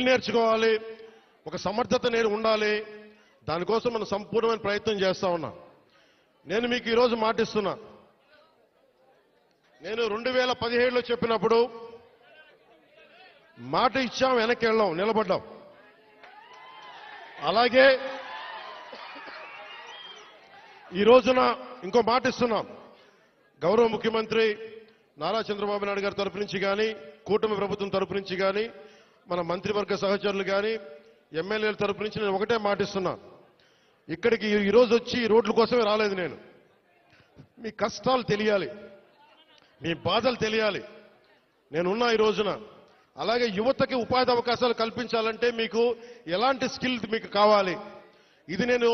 Skill నేర్చుకోవాలి, ఒక సమర్థత ఉండాలి. దానికోసం మనం సంపూర్ణమైన ప్రయత్నం చేస్తా ఉన్నాం. నేను మీకు ఈరోజు మాటిస్తున్నా, నేను 2017లో చెప్పినప్పుడు మాట ఇచ్చాం, వెనక్కి వెళ్ళాం, నిలబడ్డాం. అలాగే ఈ రోజున ఇంకో మాట ఇస్తున్నాం. గౌరవ ముఖ్యమంత్రి నారా చంద్రబాబు నాయుడు గారి తరపు నుంచి కానీ, కూటమి ప్రభుత్వం తరపు నుంచి కానీ, మన మంత్రివర్గ సహచరులు కానీ, ఎమ్మెల్యేల తరపు నుంచి నేను ఒకటే మాట ఇస్తున్నా. ఇక్కడికి ఈరోజు వచ్చి ఈ రోడ్ల కోసమే రాలేదు నేను. మీ కష్టాలు తెలియాలి, మీ బాధలు తెలియాలి. నేనున్నా ఈ రోజున. అలాగే యువతకి ఉపాధి అవకాశాలు కల్పించాలంటే మీకు ఎలాంటి స్కిల్ మీకు కావాలి, ఇది నేను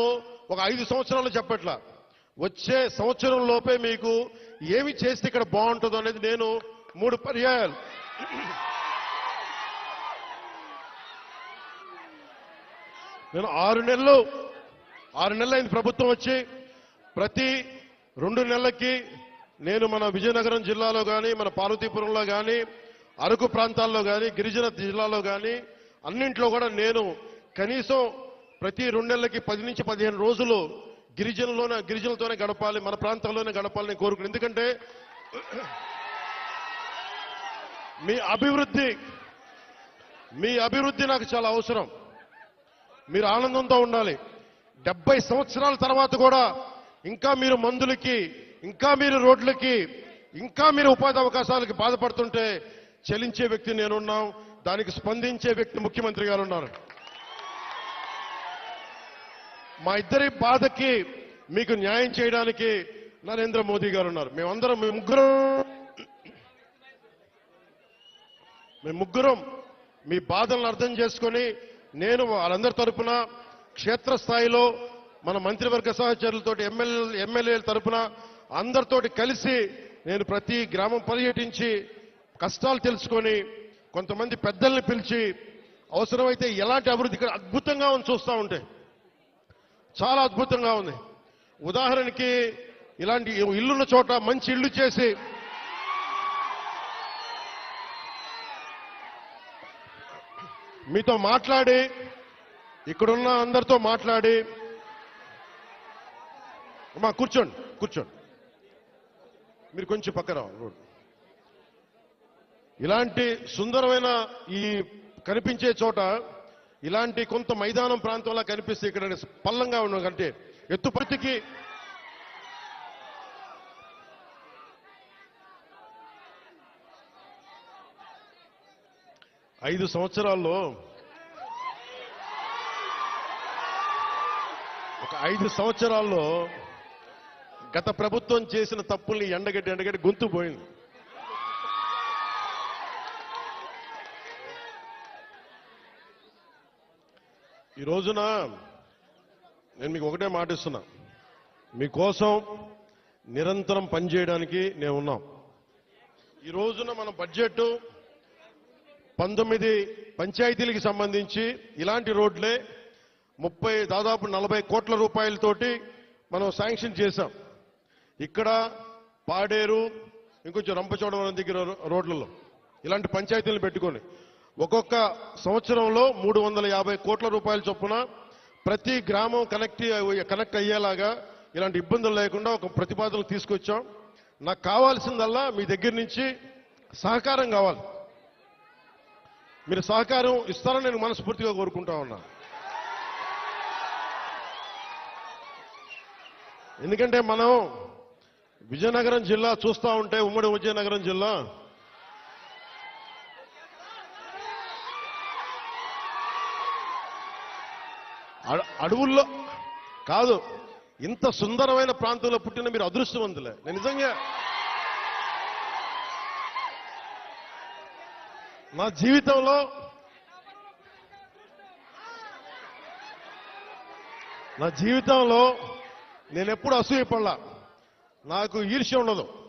ఒక 5 సంవత్సరాలు చెప్పట్లా. వచ్చే సంవత్సరం లోపే మీకు ఏమి చేస్తే ఇక్కడ బాగుంటుందో అనేది నేను 3 పర్యాయాలు నేను 6 నెలలు అయింది ప్రభుత్వం వచ్చి. ప్రతి 2 నెలలకి నేను మన విజయనగరం జిల్లాలో కానీ, మన పార్వతీపురంలో కానీ, అరకు ప్రాంతాల్లో కానీ, గిరిజన జిల్లాలో కానీ అన్నింట్లో కూడా నేను కనీసం ప్రతి 2 నెలలకి 10 నుంచి 15 రోజులు గిరిజనులతోనే గడపాలి, మన ప్రాంతంలోనే గడపాలని కోరుకున్నాను. ఎందుకంటే మీ అభివృద్ధి నాకు చాలా అవసరం. మీరు ఆనందంతో ఉండాలి. 70 సంవత్సరాల తర్వాత కూడా ఇంకా మీరు మందులకి, ఇంకా మీరు రోడ్లకి, ఇంకా మీరు ఉపాధి అవకాశాలకి బాధపడుతుంటే చలించే వ్యక్తి నేనున్నాం, దానికి స్పందించే వ్యక్తి ముఖ్యమంత్రి గారు ఉన్నారు. మా ఇద్దరి బాధకి మీకు న్యాయం చేయడానికి నరేంద్ర మోదీ గారు ఉన్నారు. మేమందరం మేము ముగ్గురం మీ బాధలను అర్థం చేసుకొని, నేను వాళ్ళందరి తరపున క్షేత్రస్థాయిలో మన మంత్రివర్గ సహచరులతోటి, ఎమ్మెల్యేల తరపున అందరితోటి కలిసి నేను ప్రతి గ్రామం పర్యటించి కష్టాలు తెలుసుకొని, కొంతమంది పెద్దల్ని పిలిచి అవసరమైతే ఎలాంటి అభివృద్ధి ఇక్కడ అద్భుతంగా ఉంది, చూస్తూ ఉంటే చాలా అద్భుతంగా ఉంది. ఉదాహరణకి ఇలాంటి ఇల్లున్న చోట మంచి ఇల్లు చేసి, మీతో మాట్లాడి, ఇక్కడున్న అందరితో మాట్లాడి, అమ్మా కూర్చోండి మీరు కొంచెం పక్కన రోడ్. ఇలాంటి సుందరమైన ఈ కనిపించే చోట ఇలాంటి కొంత మైదానం ప్రాంతంలో కనిపిస్తే ఇక్కడ పల్లంగా ఉన్న కంటే ఎత్తుపతికి 5 సంవత్సరాల్లో ఒక 5 సంవత్సరాల్లో గత ప్రభుత్వం చేసిన తప్పుల్ని ఎండగట్టి గొంతు పోయింది. ఈ రోజున నేను మీకు ఒకటే మాట ఇస్తున్నా, మీకోసం నిరంతరం పనిచేయడానికి నేను ఉన్నాం. ఈ రోజున మన బడ్జెట్ 19 పంచాయతీలకు సంబంధించి ఇలాంటి రోడ్లే దాదాపు 40 కోట్ల రూపాయలతోటి మనం శాంక్షన్ చేశాం. ఇక్కడ పాడేరు, ఇంకొంచెం రంపచోడవరం దగ్గర రోడ్లలో ఇలాంటి పంచాయతీలను పెట్టుకొని ఒక్కొక్క సంవత్సరంలో 350 కోట్ల రూపాయల చొప్పున ప్రతి గ్రామం కనెక్ట్ అయ్యేలాగా ఇలాంటి ఇబ్బందులు లేకుండా ఒక ప్రతిపాదన తీసుకొచ్చాం. నాకు కావాల్సిందల్లా మీ దగ్గర నుంచి సహకారం కావాలి. మీరు సహకారం ఇస్తారని నేను మనస్ఫూర్తిగా కోరుకుంటా ఉన్నా. ఎందుకంటే మనం విజయనగరం జిల్లా చూస్తూ ఉంటే, ఉమ్మడి విజయనగరం జిల్లా అడవుల్లో కాదు, ఇంత సుందరమైన ప్రాంతంలో పుట్టిన మీరు అదృష్టవంతులే. నేను నిజంగా నా జీవితంలో నేను ఎప్పుడు అసూయపడలా, నాకు ఈర్ష్య ఉండదు.